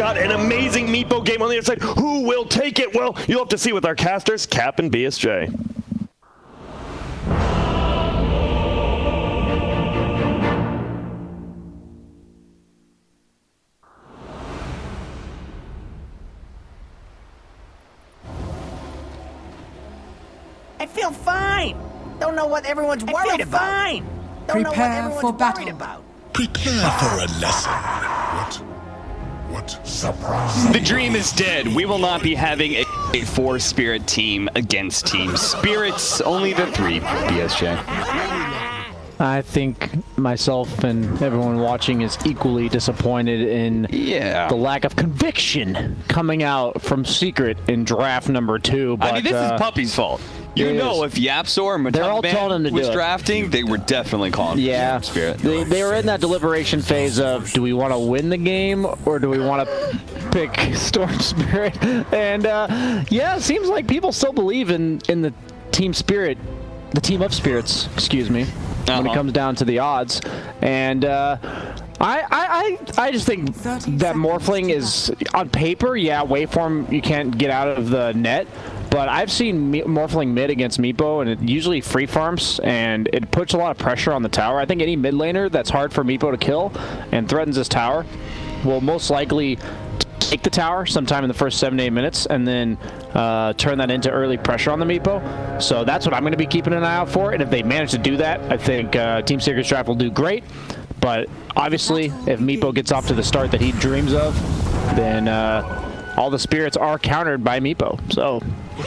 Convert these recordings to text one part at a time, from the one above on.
got an amazing Meepo game on the other side. Who will take it? Well, you'll have to see with our casters, Cap and BSJ. I feel fine. Don't know what everyone's worried about. Fine. Don't know what everyone's worried about. Prepare for a lesson. What surprise? The dream is dead. We will not be having a 4-spirit team against Team Spirits. Only the 3, BSJ. I think myself and everyone watching is equally disappointed in the lack of conviction coming out from Secret in draft number 2. But, I mean, this is Puppy's fault. You know, if Yapso or Matubman was drafting, they were definitely calling for Spirit. They were in that deliberation phase of, do we want to win the game or do we want to pick Storm Spirit? And yeah, it seems like people still believe in the Team Spirit, the Team of Spirits, excuse me, when it comes down to the odds. And I just think that Morphling is, on paper, waveform you can't get out of the net. But I've seen Morphling mid against Meepo, and it usually free farms, and it puts a lot of pressure on the tower. I think any mid laner that's hard for Meepo to kill and threatens this tower will most likely take the tower sometime in the first 7 to 8 minutes, and then turn that into early pressure on the Meepo. So that's what I'm going to be keeping an eye out for, and if they manage to do that, I think Team Secret's draft will do great. But obviously, if Meepo gets off to the start that he dreams of, then all the spirits are countered by Meepo. So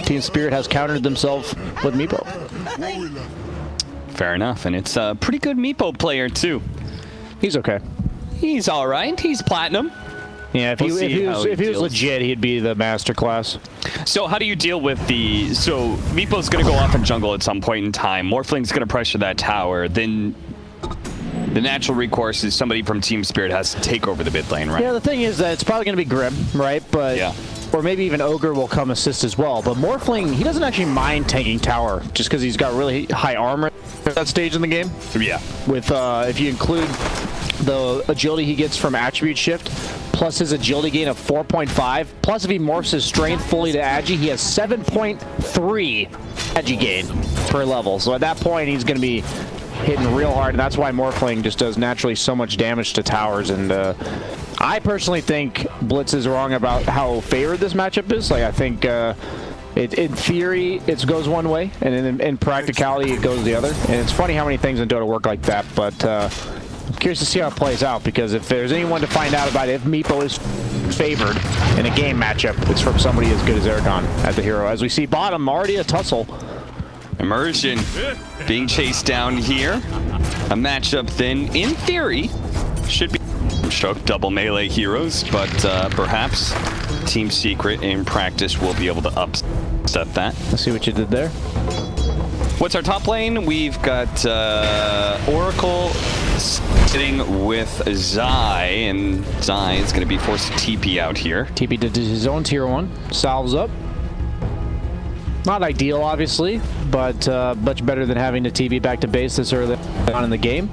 Team Spirit has countered themselves with Meepo. Fair enough, and it's a pretty good Meepo player too. He's okay. He's all right. He's platinum. Yeah, if he was legit, he'd be the master class. So how do you deal with the... So Meepo's going to go off in jungle at some point in time. Morphling's going to pressure that tower. Then the natural recourse is somebody from Team Spirit has to take over the mid lane, right? Yeah, the thing is that it's probably going to be Grim, right? But or maybe even Ogre will come assist as well. But Morphling, he doesn't actually mind tanking tower just because he's got really high armor at that stage in the game. Yeah. With if you include the agility he gets from attribute shift, plus his agility gain of 4.5, plus if he morphs his strength fully to agi, he has 7.3 agi gain per level. So at that point, he's going to be hitting real hard, and that's why Morphling just does naturally so much damage to towers. And I personally think Blitz is wrong about how favored this matchup is. Like, I think in theory, it goes one way, and in practicality, it goes the other. And it's funny how many things in Dota work like that, but I'm curious to see how it plays out, because if there's anyone to find out about it, if Meepo is favored in a game matchup, it's from somebody as good as Aragon as the hero. As we see bottom, already a tussle. Immersion being chased down here. A matchup then, in theory, should be Shook double melee heroes, but perhaps Team Secret in practice will be able to upset that. Let's see what you did there. What's our top lane? We've got Oracle sitting with Zai, and Zai is going to be forced to TP out here. TP did his own tier 1. Salves up. Not ideal, obviously, but much better than having to TP back to base this early on in the game.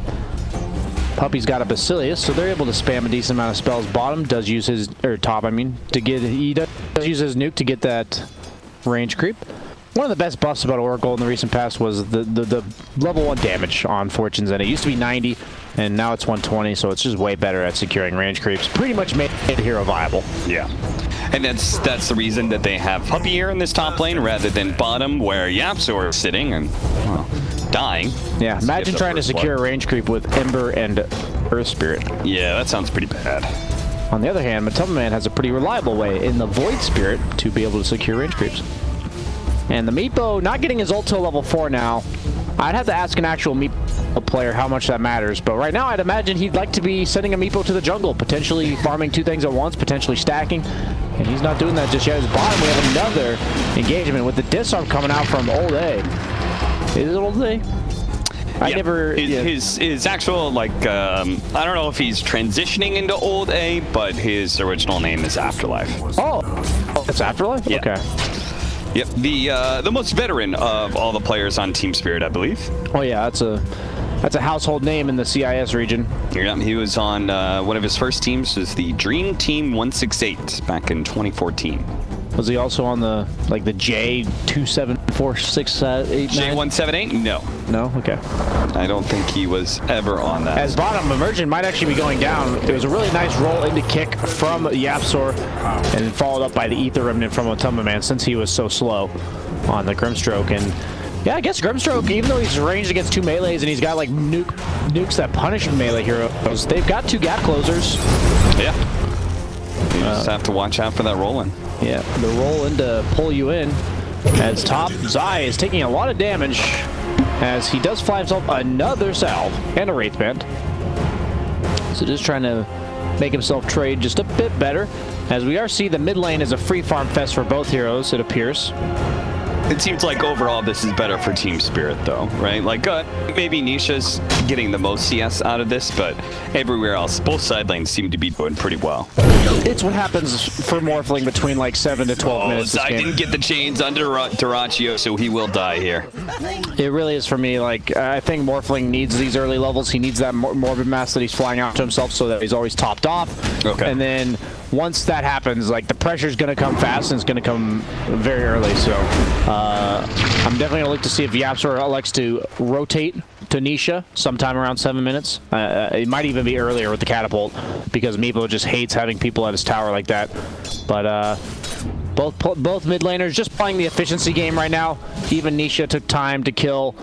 Puppy's got a Basilius, so they're able to spam a decent amount of spells. Bottom does use his, or top, I mean, to get, he does use his nuke to get that range creep. One of the best buffs about Oracle in the recent past was the level 1 damage on Fortune's End. It used to be 90, and now it's 120, so it's just way better at securing range creeps. Pretty much made the hero viable. Yeah. And that's the reason that they have Puppy here in this top lane rather than bottom, where Yapso is sitting and, well, dying. Yeah, imagine trying to secure a range creep with Ember and Earth Spirit. Yeah, that sounds pretty bad. On the other hand, Matubman has a pretty reliable way in the Void Spirit to be able to secure range creeps. And the Meepo not getting his ult till level 4 now. I'd have to ask an actual Meepo player how much that matters, but right now I'd imagine he'd like to be sending a Meepo to the jungle, potentially farming 2 things at once, potentially stacking, and he's not doing that just yet. At his bottom, we have another engagement with the disarm coming out from Old A. Is it Old A? I never... His actual, like, I don't know if he's transitioning into Old A, but his original name is Afterlife. Oh, it's Afterlife? Yeah. Okay. Yep, the most veteran of all the players on Team Spirit, I believe. Oh yeah, that's a That's a household name in the CIS region. Yeah, he was on one of his first teams, was the Dream Team 168 back in 2014. Was he also on the the J27468? J178? No. No? Okay. I don't think he was ever on that. As bottom, Emergent might actually be going down. It was a really nice roll into kick from Yapsor, and followed up by the Ether Remnant from Matumba Man since he was so slow on the Grimstroke. And yeah, I guess Grimstroke, even though he's ranged against 2 melees and he's got like nukes that punish melee heroes, they've got 2 gap closers. Yeah. You just have to watch out for that roll-in. Yeah, the roll-in to pull you in. As top, Zai is taking a lot of damage as he does fly himself another salve and a Wraith Band. So just trying to make himself trade just a bit better. As we are seeing the mid lane is a free farm fest for both heroes, it appears. It seems like overall this is better for Team Spirit though, right? Like maybe Nisha's getting the most CS out of this, but everywhere else, both side lanes seem to be doing pretty well. It's what happens for Morphling between like 7 to 12 minutes. I didn't get the chains under Duraccio, so he will die here. It really is for me. Like, I think Morphling needs these early levels. He needs that Morbid Mass that he's flying out to himself so that he's always topped off. Okay. And then once that happens, like, the pressure's going to come fast and it's going to come very early. So I'm definitely going to look to see if Yapsor likes to rotate to Nisha sometime around 7 minutes. It might even be earlier with the catapult because Meepo just hates having people at his tower like that. But both mid laners just playing the efficiency game right now. Even Nisha took time to kill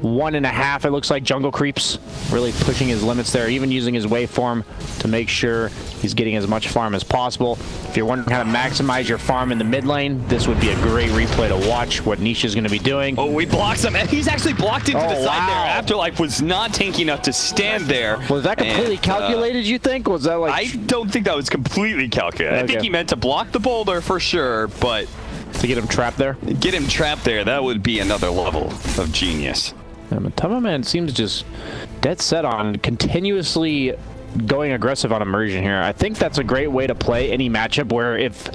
1.5, it looks like, jungle creeps, really pushing his limits there, even using his waveform to make sure he's getting as much farm as possible. If you're wondering how to maximize your farm in the mid lane, this would be a great replay to watch what Nisha's going to be doing. Oh, we blocked him, and he's actually blocked into the side there. Afterlife was not tanky enough to stand there. Was that completely calculated, you think? Was that like... I don't think that was completely calculated. Okay. I think he meant to block the boulder for sure, but... To get him trapped there? Get him trapped there, that would be another level of genius. Matumba Man seems just dead set on continuously going aggressive on immersion here. I think that's a great way to play any matchup where if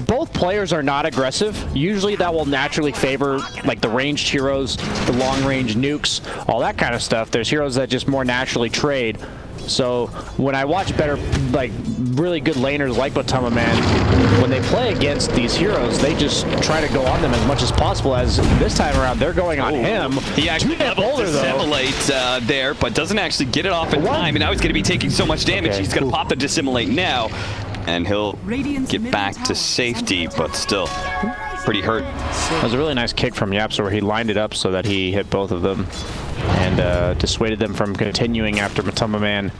both players are not aggressive, usually that will naturally favor like the ranged heroes, the long range nukes, all that kind of stuff. There's heroes that just more naturally trade. So when I watch better, like really good laners like Matumba Man, when they play against these heroes, they just try to go on them as much as possible. As this time around, they're going on him. He actually double dissimilate there, but doesn't actually get it off in time. And now he's going to be taking so much damage. Okay. He's going to pop the dissimilate now, and he'll get back to safety, but still pretty hurt. That was a really nice kick from Yapsor where he lined it up so that he hit both of them and dissuaded them from continuing after Matumba Man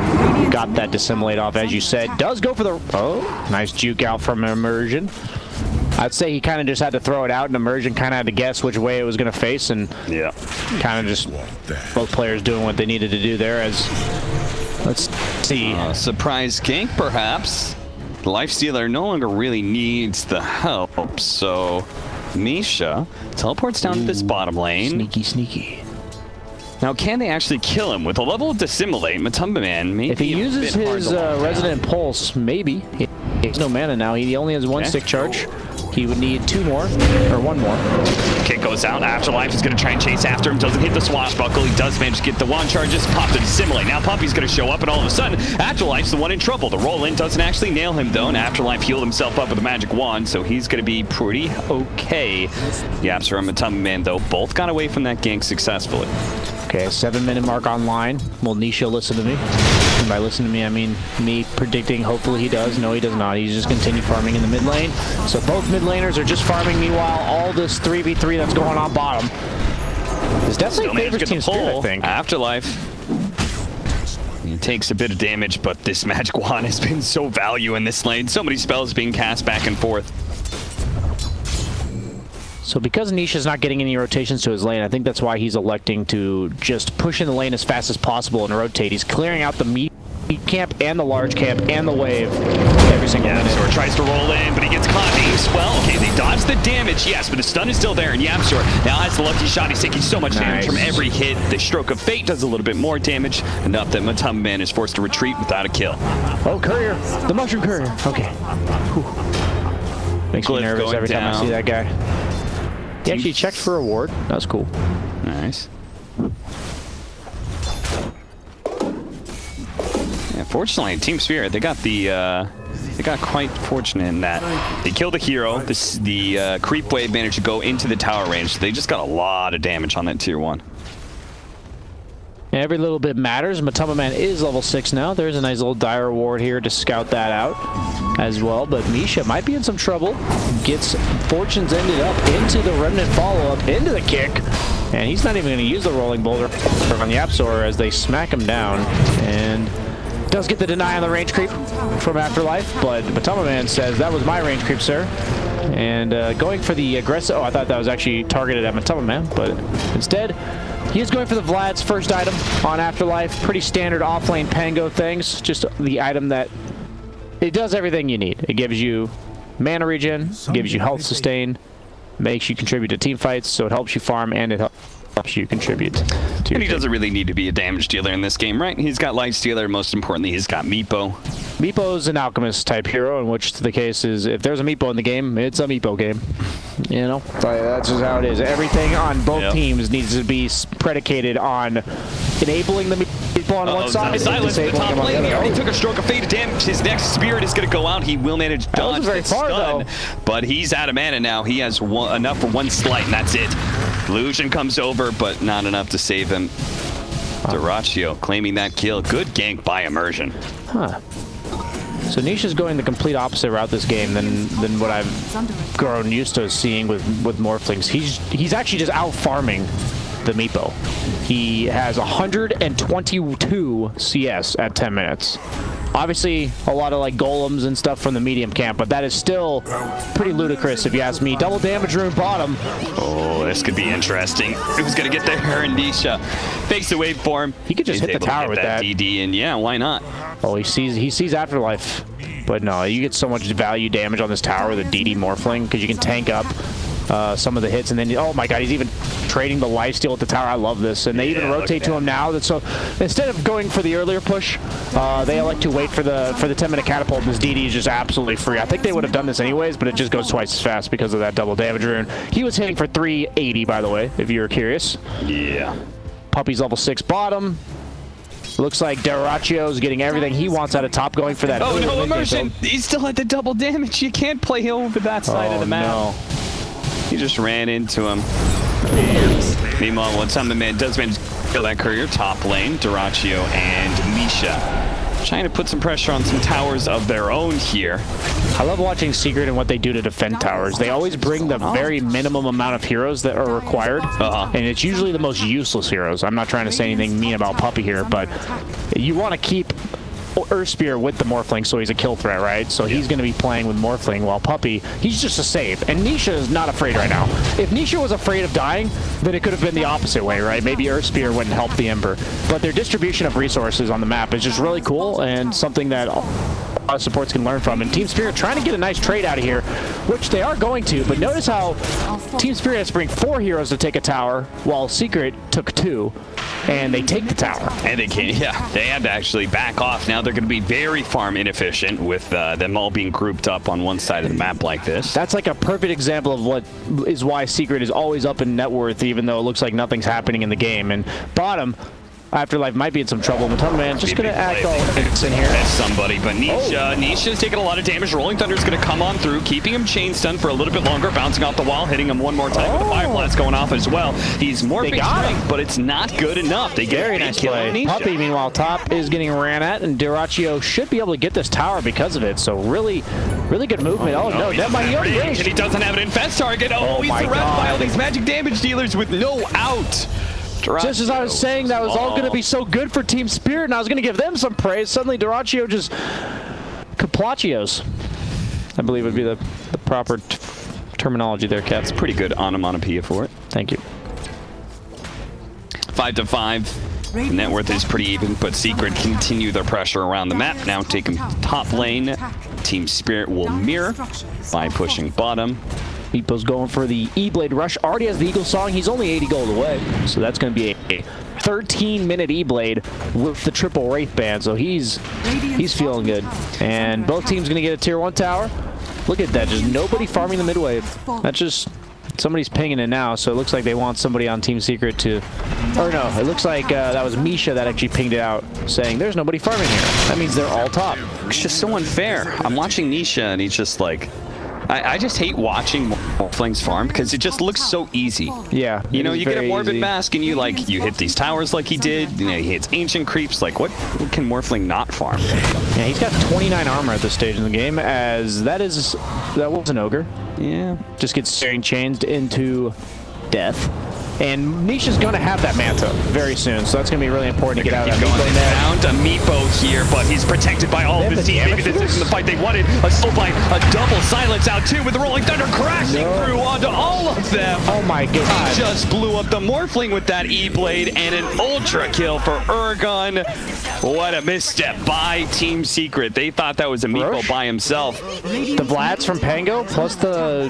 got that dissimilate off, as you said. Does go for the... Oh, nice juke out from Immersion. I'd say he kind of just had to throw it out, and Immersion kind of had to guess which way it was going to face, and yeah, kind of just both players doing what they needed to do there. As let's see. Surprise gank, perhaps. Lifestealer no longer really needs the help, so Nisha teleports down to this bottom lane. Sneaky, sneaky. Now, can they actually kill him with a level of dissimilate? Matumba Man, maybe if he uses his resonant pulse, maybe. He has no mana now. He only has 1 stick charge. He would need 2 more, or 1 more. Kick goes out. Afterlife is going to try and chase after him. Doesn't hit the swashbuckle. He does manage to get the wand charges. Pop the dissimilate. Now Puppy's going to show up, and all of a sudden, Afterlife's the one in trouble. The roll-in doesn't actually nail him, though, and Afterlife healed himself up with a magic wand, so he's going to be pretty okay. Yapsor and Matumba Man, though, both got away from that gank successfully. Okay, 7-minute mark online. Will Nisha listen to me? And by listen to me, I mean me predicting hopefully he does. No, he does not. He's just continue farming in the mid lane. So both mid laners are just farming. Meanwhile, all this 3v3 that's going on bottom is definitely favors Team Spirit, I think. Afterlife. He takes a bit of damage, but this magic wand has been so value in this lane. So many spells being cast back and forth. So because Nisha's not getting any rotations to his lane, I think that's why he's electing to just push in the lane as fast as possible and rotate. He's clearing out the meat camp and the large camp and the wave every single minute. Yapsor tries to roll in, but he gets caught being swell. Okay, they dodge the damage, yes, but the stun is still there, and Yapsor now has the lucky shot. He's taking so much damage from every hit. The Stroke of Fate does a little bit more damage, enough that Matumba Man is forced to retreat without a kill. Oh, Courier! The Mushroom Courier! Okay. Whew. Makes me nervous every time I see that guy. He actually checked for a ward. That was cool. Nice. Unfortunately, Team Spirit, they got quite fortunate in that they killed a hero. The creep wave managed to go into the tower range. They just got a lot of damage on that tier 1. Every little bit matters. Matama Man is level 6 now. There's a nice little dire reward here to scout that out as well. But Misha might be in some trouble. Gets Fortune's ended up into the Remnant follow-up, into the kick. And he's not even going to use the Rolling Boulder on the Absolar as they smack him down. And does get the deny on the range creep from Afterlife. But Matama Man says, that was my range creep, sir. And going for the aggressive... Oh, I thought that was actually targeted at Matama Man. But instead... he is going for the Vlad's first item on Afterlife. Pretty standard off-lane Pango things. Just the item that... it does everything you need. It gives you mana regen, gives you health sustain, makes you contribute to team fights, so it helps you farm and it helps you contribute to your And he team. doesn't really need to be a damage dealer in this game, right? He's got Light Stealer. Most importantly, he's got Meepo. Meepo's an alchemist type hero, in which the case is if there's a Meepo in the game, it's a Meepo game. You know, that's just how it is. Everything on both teams needs to be predicated on enabling the Meepo on one side and Silence in the disabling top them on the lane. He other. already took a stroke of fate to damage. His next spirit is going to go out. He will manage to dodge wasn't very the far, stun, though. but he's out of mana now. He has enough for one slight, and that's it. Illusion comes over, but not enough to save him. Duraccio claiming that kill. Good gank by Immersion. Huh. So Nisha's going the complete opposite route this game than what I've grown used to seeing with Morphlings. He's actually just out farming the Meepo. He has 122 CS at 10 minutes. Obviously, a lot of like golems and stuff from the medium camp, but that is still pretty ludicrous if you ask me. Double damage rune bottom. Oh, this could be interesting. Who's going to get there? Nisha fakes the wave for him. He could just hit the tower with that. DD, and yeah, why not? Oh, he sees Afterlife. But no, you get so much value damage on this tower with a DD Morphling because you can tank up some of the hits, and then oh my god, he's even trading the lifesteal at the tower. I love this, and they even rotate to him now. So instead of going for the earlier push, they elect to wait for the 10-minute catapult. And this DD is just absolutely free. I think they would have done this anyways, but it just goes twice as fast because of that double damage rune. He was hitting for 380, by the way, if you were curious. Yeah. Puppy's level 6 bottom. Looks like Duraccio's getting everything he wants out of top, going for that. Oh no, Immersion! He still had the double damage. You can't play him over that side of the map. No. He just ran into him. Meanwhile, one time the man does manage to kill that courier top lane, Duraccio and Misha. Trying to put some pressure on some towers of their own here. I love watching Secret and what they do to defend towers. They always bring the very minimum amount of heroes that are required, and it's usually the most useless heroes. I'm not trying to say anything mean about Puppy here, but you want to keep Earthspear with the Morphling, so he's a kill threat, right? So he's going to be playing with Morphling, while Puppy, he's just a save. And Nisha is not afraid right now. If Nisha was afraid of dying, then it could have been the opposite way, right? Maybe Earthspear wouldn't help the Ember. But their distribution of resources on the map is just really cool, and something that supports can learn from. And Team Spirit trying to get a nice trade out of here, which they are going to, but notice how Team Spirit has to bring 4 heroes to take a tower, while Secret took 2. And they take the tower. And they can't, yeah, they had to actually back off. Now they're going to be very farm inefficient with them all being grouped up on one side of the map like this. That's like a perfect example of what is why Secret is always up in net worth, even though it looks like nothing's happening in the game. And bottom, Afterlife might be in some trouble. Matama Man just going to act all in here. That's somebody, but Nisha's taking a lot of damage. Rolling Thunder's going to come on through, keeping him chain stunned for a little bit longer, bouncing off the wall, hitting him one more time with the Fire Blast going off as well. He's morphing strength, but it's not good enough. They get very nice play. Puppy, meanwhile, top is getting ran at, and Duraccio should be able to get this tower because of it. So really good movement. Oh no, that might be already and he doesn't have an infest target. Oh, he's surrounded by all these magic damage dealers with no out. Just as I was saying, that was all going to be so good for Team Spirit, and I was going to give them some praise. Suddenly, Duraccio just Caplaccios, I believe would be the proper terminology there, Kat. It's pretty good onomatopoeia for it. Thank you. 5-5. The net worth is pretty even, but Secret continue their pressure around the map. Now taking top lane. Team Spirit will mirror by pushing bottom. Meepo's going for the E-Blade Rush. Already has the Eagle Song. He's only 80 gold away. So that's going to be a 13-minute E-Blade with the triple Wraith Band. So he's feeling good. And both teams going to get a tier 1 tower. Look at that. Just nobody farming the mid wave. That's just Somebody's pinging it now, so it looks like they want somebody on Team Secret to... Or no, it looks like that was Misha that actually pinged it out, saying there's nobody farming here. That means they're all top. It's just so unfair. I'm watching Nisha, and he's just like... I just hate watching Morphlings farm because it just looks so easy. Yeah. You know, you get a Morbid Mask and you hit these towers like he did. You know, he hits Ancient Creeps. Like, what can Morphling not farm? Yeah, he's got 29 armor at this stage in the game, as that was an ogre. Yeah. Just gets staring changed into death. And Nisha's going to have that Manta very soon, so that's going to be really important to get out of that Meepo net. Found a Meepo here, but he's protected by all of his team. Maybe this isn't the fight they wanted. A Soulblight, a double silence out too with the Rolling Thunder crashing through onto all of them. Oh my god. He just blew up the Morphling with that E-Blade and an ultra kill for Urgon. What a misstep by Team Secret. They thought that was a Meepo by himself. The Vlads from Pango plus the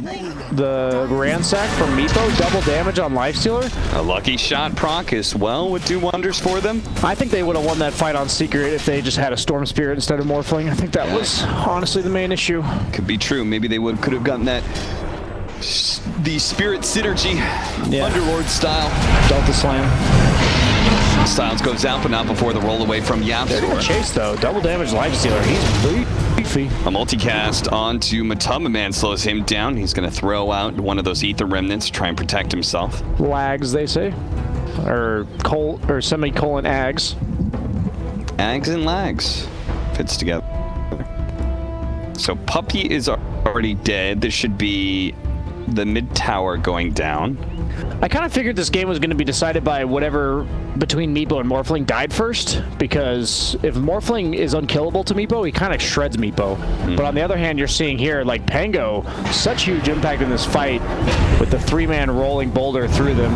Ransack from Meepo, double damage on Lifestealer. A lucky shot proc as well would do wonders for them. I think they would have won that fight on Secret if they just had a Storm Spirit instead of Morphling. I think that was honestly the main issue. Could be true. Maybe they could have gotten that the Spirit synergy, Underlord style. Delta Slam. Styles goes out, but not before the roll away from Yapzor. Chase though, double damage Lifestealer. He's beefy. A multicast onto Matamaman slows him down. He's going to throw out one of those Ether Remnants to try and protect himself. Lags, they say. Or semicolon ags. Ags and lags. Fits together. So Puppy is already dead. This should be the mid tower going down. I kind of figured this game was going to be decided by whatever between Meepo and Morphling died first, because if Morphling is unkillable to Meepo, he kind of shreds Meepo. But on the other hand, you're seeing here, like Pango, such huge impact in this fight with the 3-man rolling boulder through them.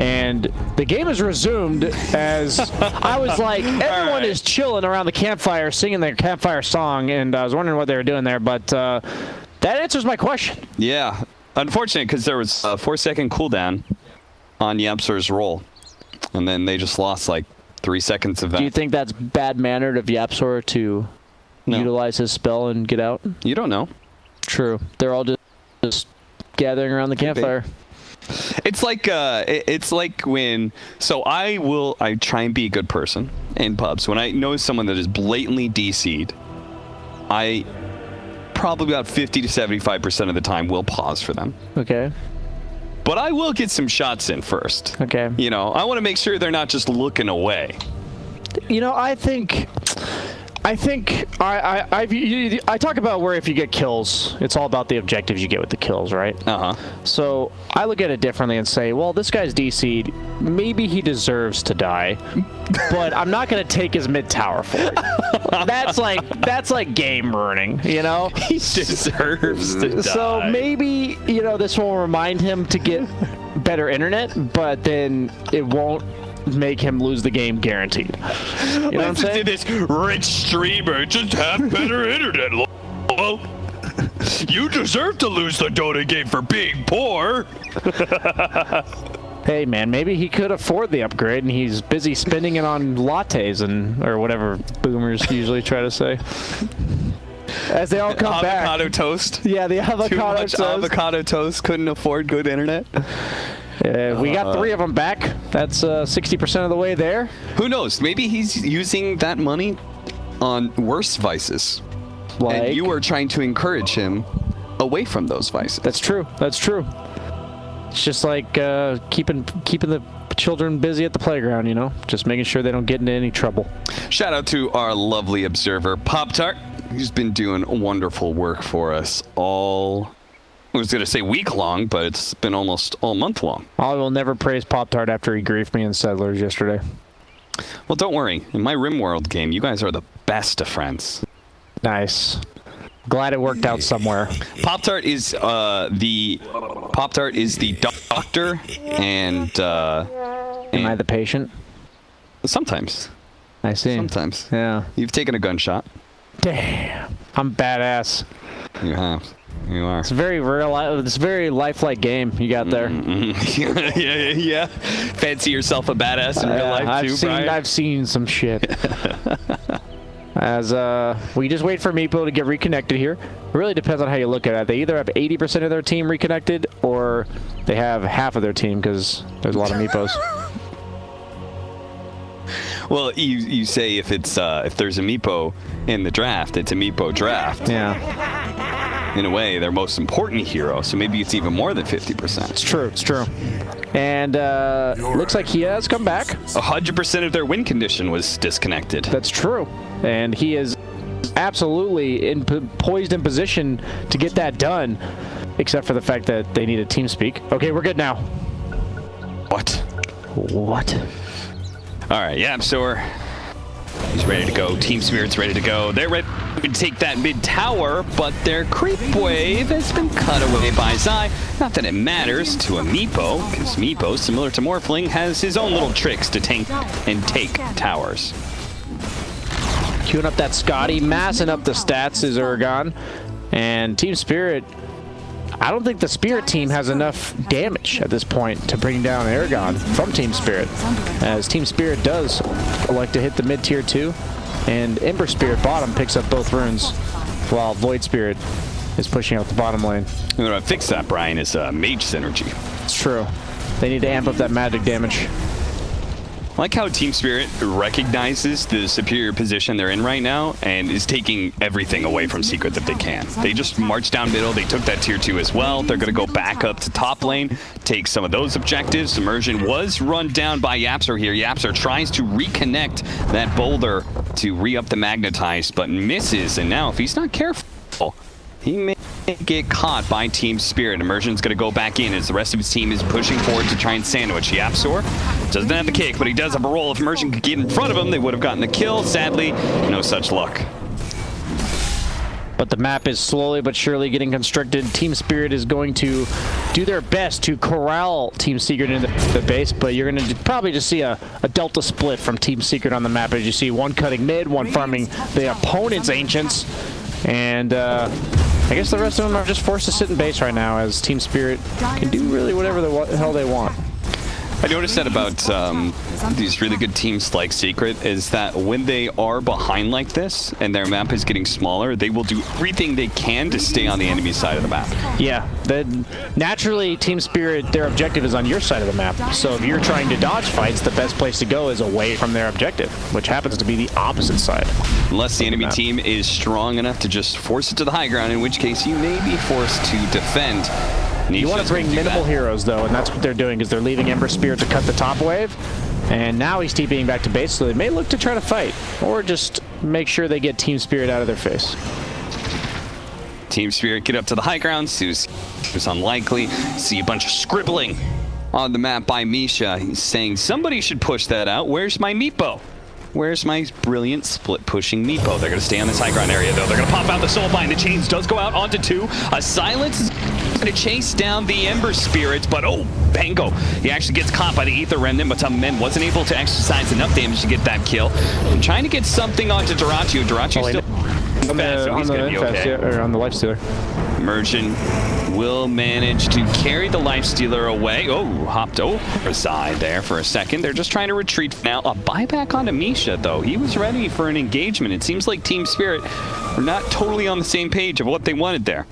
And the game is resumed as I was like, everyone is chilling around the campfire, singing their campfire song, and I was wondering what they were doing there, but that answers my question. Yeah. Unfortunate, because there was a 4-second cooldown on Yapzor's roll, and then they just lost like 3 seconds of that. Do you think that's bad-mannered of Yapzor to utilize his spell and get out? You don't know. True. They're all just gathering around the campfire. It's like when, so I try and be a good person in pubs. When I know someone that is blatantly DC'd, I probably about 50 to 75% of the time will pause for them. Okay. But I will get some shots in first. Okay. You know, I want to make sure they're not just looking away. You know, I talk about where if you get kills, it's all about the objectives you get with the kills, right? Uh-huh. So I look at it differently and say, well, this guy's DC'd. Maybe he deserves to die, but I'm not going to take his mid tower for it. That's like game ruining, you know? He deserves to die. So maybe, you know, this will remind him to get better internet, but then it won't make him lose the game guaranteed. You know what I'm saying? This rich streamer just have better internet. Well, you deserve to lose the Dota game for being poor. Hey man, maybe he could afford the upgrade and he's busy spending it on lattes or whatever boomers usually try to say. As they all come back. Avocado toast. Yeah, the avocado Too much toast. avocado toast, couldn't afford good internet. We got 3 of them back. That's 60% of the way there. Who knows? Maybe he's using that money on worse vices. Like, and you are trying to encourage him away from those vices. That's true. That's true. It's just like keeping the children busy at the playground, you know? Just making sure they don't get into any trouble. Shout out to our lovely observer, Pop-Tart. He's been doing wonderful work for us all... I was going to say week long, but it's been almost all month long. I will never praise Pop-Tart after he griefed me in Settlers yesterday. Well, don't worry. In my RimWorld game, you guys are the best of friends. Nice. Glad it worked out somewhere. Pop-Tart is the doctor, and am I the patient? Sometimes. I see. Sometimes. Yeah. You've taken a gunshot. Damn. I'm badass. You have. You are. It's very real. It's a very lifelike game you got there. Yeah. Fancy yourself a badass in real life too, Brian? I've seen some shit. As we just wait for Meepo to get reconnected here. really depends on how you look at it. They either have 80% of their team reconnected, or they have half of their team, because there's a lot of meepos. Well, you say if it's if there's a meepo in the draft, it's a meepo draft. Yeah. In a way, their most important hero, so maybe it's even more than 50%. It's true. It's true. And looks like he has come back. 100% of their win condition was disconnected. That's true. And he is absolutely poised in position to get that done, except for the fact that they need a team speak. Okay, we're good now. What? All right, YapzOr. He's ready to go. Team Spirit's ready to go. They're ready to take that mid tower, but their creep wave has been cut away by Zai. Not that it matters to a Meepo, because Meepo, similar to Morphling, has his own little tricks to tank and take towers. Queuing up that Scotty, massing up the stats is Urgon. And Team Spirit, I don't think the Spirit team has enough damage at this point to bring down Aragon from Team Spirit, as Team Spirit does like to hit the mid tier 2, and Ember Spirit bottom picks up both runes, while Void Spirit is pushing out the bottom lane. And what fix that, Brian, is mage synergy. It's true. They need to amp up that magic damage. I like how Team Spirit recognizes the superior position they're in right now and is taking everything away from Secret that they can. They just marched down middle. They took that tier 2 as well. They're going to go back up to top lane, take some of those objectives. Immersion was run down by YapzOr here. YapzOr tries to reconnect that boulder to re-up the magnetize, but misses. And now if he's not careful, he may get caught by Team Spirit. Immersion's going to go back in as the rest of his team is pushing forward to try and sandwich. YapzOr doesn't have the kick, but he does have a roll. If Immersion could get in front of him, they would have gotten the kill. Sadly, no such luck. But the map is slowly but surely getting constricted. Team Spirit is going to do their best to corral Team Secret into the base, but you're going to probably just see a delta split from Team Secret on the map, as you see one cutting mid, one farming the opponent's Ancients, and I guess the rest of them are just forced to sit in base right now, as Team Spirit can do really whatever the hell they want. I noticed that about these really good teams like Secret is that when they are behind like this and their map is getting smaller, they will do everything they can to stay on the enemy side of the map. Yeah, naturally Team Spirit, their objective is on your side of the map. So if you're trying to dodge fights, the best place to go is away from their objective, which happens to be the opposite side. Unless the enemy team is strong enough to just force it to the high ground, in which case you may be forced to defend. You want to bring minimal heroes, though, and that's what they're doing, is they're leaving Ember Spirit to cut the top wave, and now he's TPing back to base, so they may look to try to fight, or just make sure they get Team Spirit out of their face. Team Spirit get up to the high ground. It's unlikely. See a bunch of scribbling on the map by Misha. He's saying, somebody should push that out. Where's my Meepo? Where's my brilliant split-pushing Meepo? They're going to stay on this high ground area, though. They're going to pop out the Soulbind. The chains does go out onto 2. A Silence is going to chase down the Ember Spirits, but oh, Bango. He actually gets caught by the Ether Remnant, but Men wasn't able to exercise enough damage to get that kill. I'm trying to get something onto Dyrachyo. Dyrachyo still on the Lifestealer. Immersion will manage to carry the Lifestealer away. Oh, hopped over side there for a second. They're just trying to retreat now. A buyback onto Misha, though. He was ready for an engagement. It seems like Team Spirit are not totally on the same page of what they wanted there.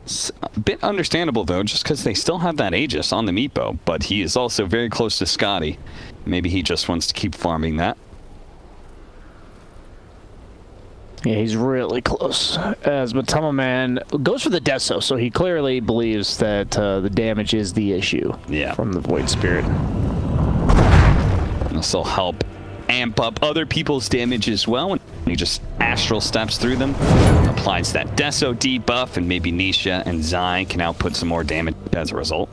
It's a bit understandable, though, just because they still have that Aegis on the Meepo, but he is also very close to Scotty. Maybe he just wants to keep farming that. Yeah, he's really close. As Matama Man goes for the Deso, so he clearly believes that the damage is the issue from the Void Spirit. This will help amp up other people's damage as well. When he just astral steps through them, applies that Deso debuff, and maybe Nisha and Zai can output some more damage as a result.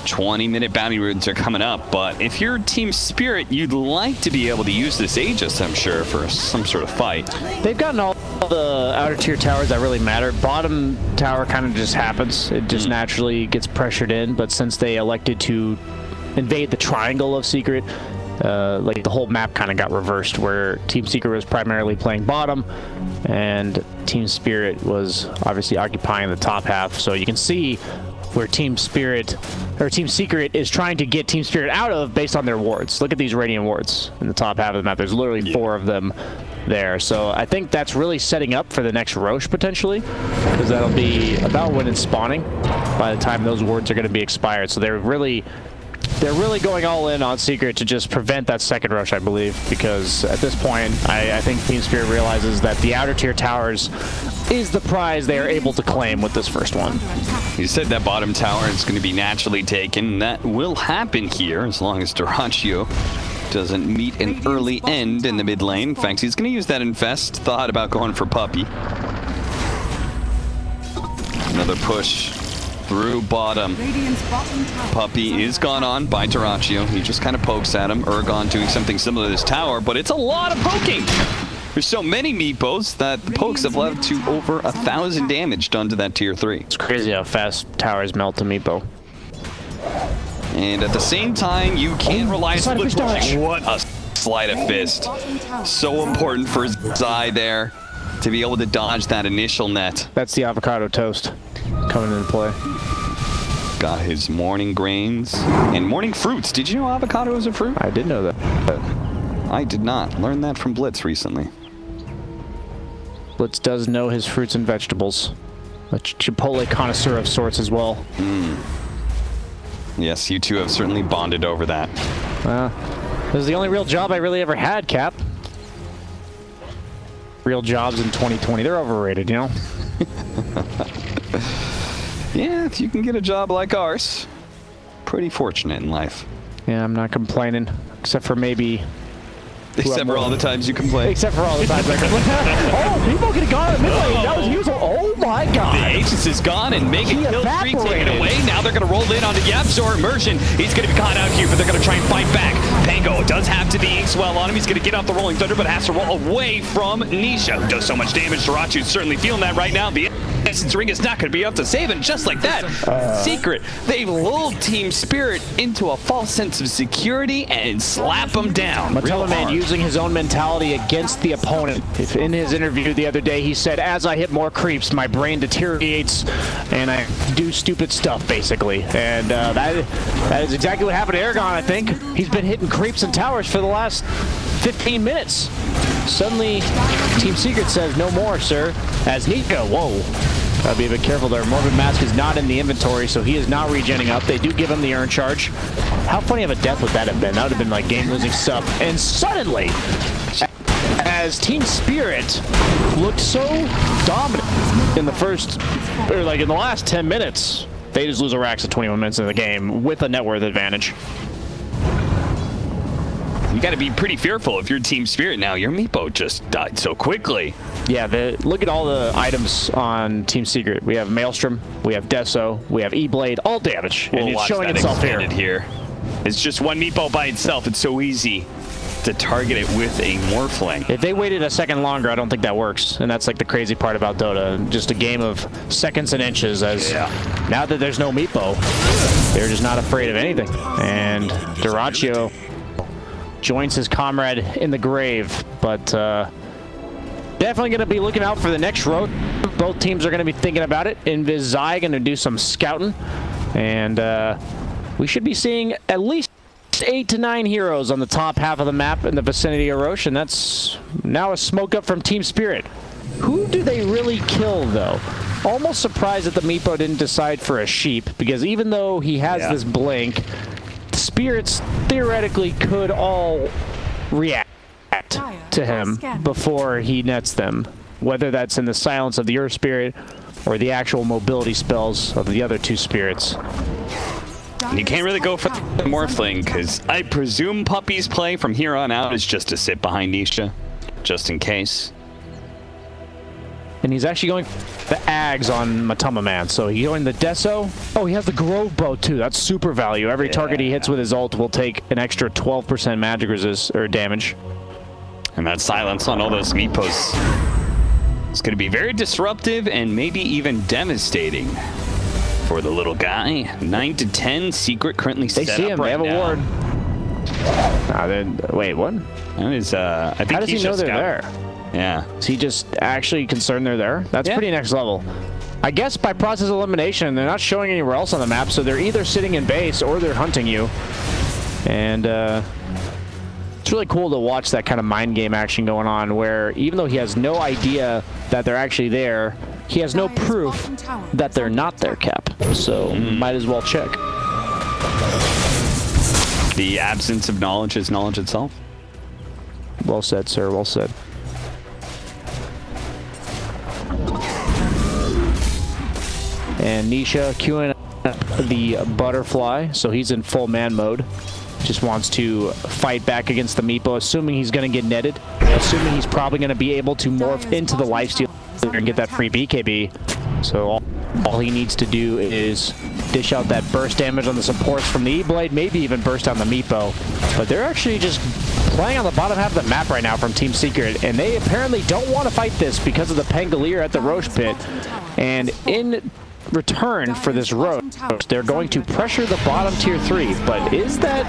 "20-minute bounty runes are coming up, but if you're Team Spirit, you'd like to be able to use this Aegis, I'm sure, for some sort of fight. They've gotten all the outer tier towers that really matter. Bottom tower kind of just happens. It just naturally gets pressured in, but since they elected to invade the triangle of Secret, like the whole map kind of got reversed, where Team Secret was primarily playing bottom, and Team Spirit was obviously occupying the top half. So you can see where Team Spirit, or Team Secret, is trying to get Team Spirit out of based on their wards. Look at these Radiant wards in the top half of the map. There's literally 4 of them there. So I think that's really setting up for the next Roche, potentially, because that'll be about when it's spawning by the time those wards are going to be expired. So they're really going all in on Secret to just prevent that second rush, I believe, because at this point, I think Team Spirit realizes that the outer tier towers is the prize they are able to claim with this first one. You said that bottom tower is going to be naturally taken. That will happen here as long as Duraccio doesn't meet an early end in the mid lane. In fact, he's going to use that infest. Thought about going for Puppey. Another push through bottom. Puppey is gone on by Duraccio. He just kind of pokes at him. Urgon doing something similar to this tower, but it's a lot of poking. There's so many meepos that the pokes have led to over 1,000 damage done to that tier 3. It's crazy how fast towers melt a meepo. And at the same time, you can't rely on split pushing. What a sleight of fist. So important for Zai there to be able to dodge that initial net. That's the avocado toast coming into play. Got his morning grains and morning fruits. Did you know avocado is a fruit? I did know that. I did not. Learned that from Blitz recently. Blitz does know his fruits and vegetables. A Chipotle connoisseur of sorts as well. Yes, you two have certainly bonded over that. This is the only real job I really ever had, Cap. Real jobs in 2020, they're overrated, you know? Yeah, if you can get a job like ours, pretty fortunate in life. Yeah, I'm not complaining, except for maybe... Except for all the times you complain. Except for all the times I complain. Oh, people could have gone in mid lane. That was useful. Oh my god. The Aegis is gone and Mega kill 3 taken away. Now they're going to roll in onto Yapzor. Immersion. He's going to be caught out here, but they're going to try and fight back. Pango does have to be Inkswell on him. He's going to get off the Rolling Thunder, but has to roll away from Nisha, who does so much damage. Duracio's certainly feeling that right now. The Essence Ring is not going to be up to save, and just like that, Secret, they've lulled Team Spirit into a false sense of security and slap them down. Man using his own mentality against the opponent. In his interview the other day, he said, as I hit more creeps, my brain deteriorates and I do stupid stuff, basically. And that is exactly what happened to Aragon, I think. He's been hitting creeps and towers for the last 15 minutes. Suddenly, Team Secret says, no more, sir. As Nico, whoa. Gotta be a bit careful there. Morbid Mask is not in the inventory, so he is not regenning up. They do give him the urn charge. How funny of a death would that have been? That would have been like game-losing stuff. And suddenly, as Team Spirit looked so dominant in the first, or like in the last 10 minutes, they just lose a Rax at 21 minutes in the game with a net worth advantage. You got to be pretty fearful if you're Team Spirit now. Your Meepo just died so quickly. Yeah, look at all the items on Team Secret. We have Maelstrom, we have Deso, we have E-Blade, all damage. And it's showing itself here. It's just one Meepo by itself. It's so easy to target it with a Morphling. If they waited a second longer, I don't think that works. And that's like the crazy part about Dota. Just a game of seconds and inches, as now that there's no Meepo, they're just not afraid of anything. And Duraccio joins his comrade in the grave, but definitely going to be looking out for the next road. Both teams are going to be thinking about it. Invis Zai going to do some scouting, and we should be seeing at least 8 to 9 heroes on the top half of the map in the vicinity of Roche, and that's now a smoke up from Team Spirit. Who do they really kill, though? Almost surprised that the Meepo didn't decide for a sheep, because even though he has this blink, Spirits theoretically could all react to him before he nets them, whether that's in the silence of the Earth Spirit or the actual mobility spells of the other 2 spirits. You can't really go for the Morphling, because I presume Puppey's play from here on out is just to sit behind Nisha, just in case. And he's actually going the Ags on Matama Man. So he's going the Deso. Oh, he has the Grove Bow too. That's super value. Every target he hits with his ult will take an extra 12% magic resist or damage. And that silence on all those Meepos is going to be very disruptive and maybe even devastating for the little guy. 9 to 10, Secret currently set up right now. They see him. They have a ward. Wait, what? That is, I think how does he know they're there? Yeah. Is he just actually concerned they're there? That's pretty next level. I guess by process of elimination, they're not showing anywhere else on the map, so they're either sitting in base or they're hunting you. And it's really cool to watch that kind of mind game action going on, where even though he has no idea that they're actually there, he has no proof that they're not there, Cap. So might as well check. The absence of knowledge is knowledge itself. Well said, sir. Well said. And Nisha queuing the butterfly, so he's in full man mode. Just wants to fight back against the Meepo, assuming he's going to get netted, assuming he's probably going to be able to morph into the lifesteal and get that free BKB. So all he needs to do is dish out that burst damage on the supports from the E-Blade, maybe even burst down the Meepo. But they're actually just playing on the bottom half of the map right now from Team Secret, and they apparently don't want to fight this because of the Pangolier at the Roche pit. And in return for this Roche, they're going to pressure the bottom tier 3, but is that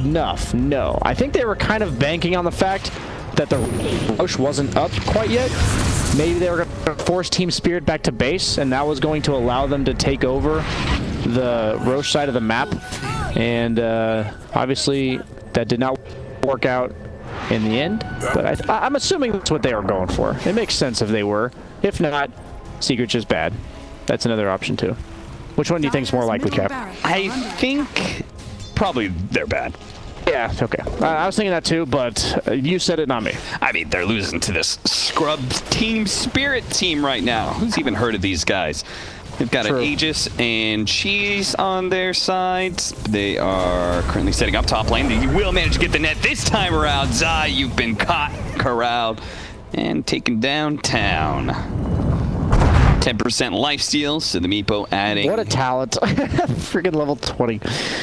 enough? No. I think they were kind of banking on the fact that the Roche wasn't up quite yet. Maybe they were going to force Team Spirit back to base, and that was going to allow them to take over the Roche side of the map. And obviously that did not work out in the end, but I'm assuming that's what they were going for. It makes sense if they were. If not, Secret's just bad. That's another option too. Which one do you think is more likely, Cap? I think probably they're bad. Yeah, okay. I was thinking that too, but you said it, not me. I mean, they're losing to this scrub Team Spirit team right now. Who's even heard of these guys? They've got an Aegis and Cheese on their side. They are currently setting up top lane. They will manage to get the net this time around. Zai, you've been caught, corralled, and taken downtown. 10% lifesteal, so the Meepo adding... What a talent. Freaking level 20.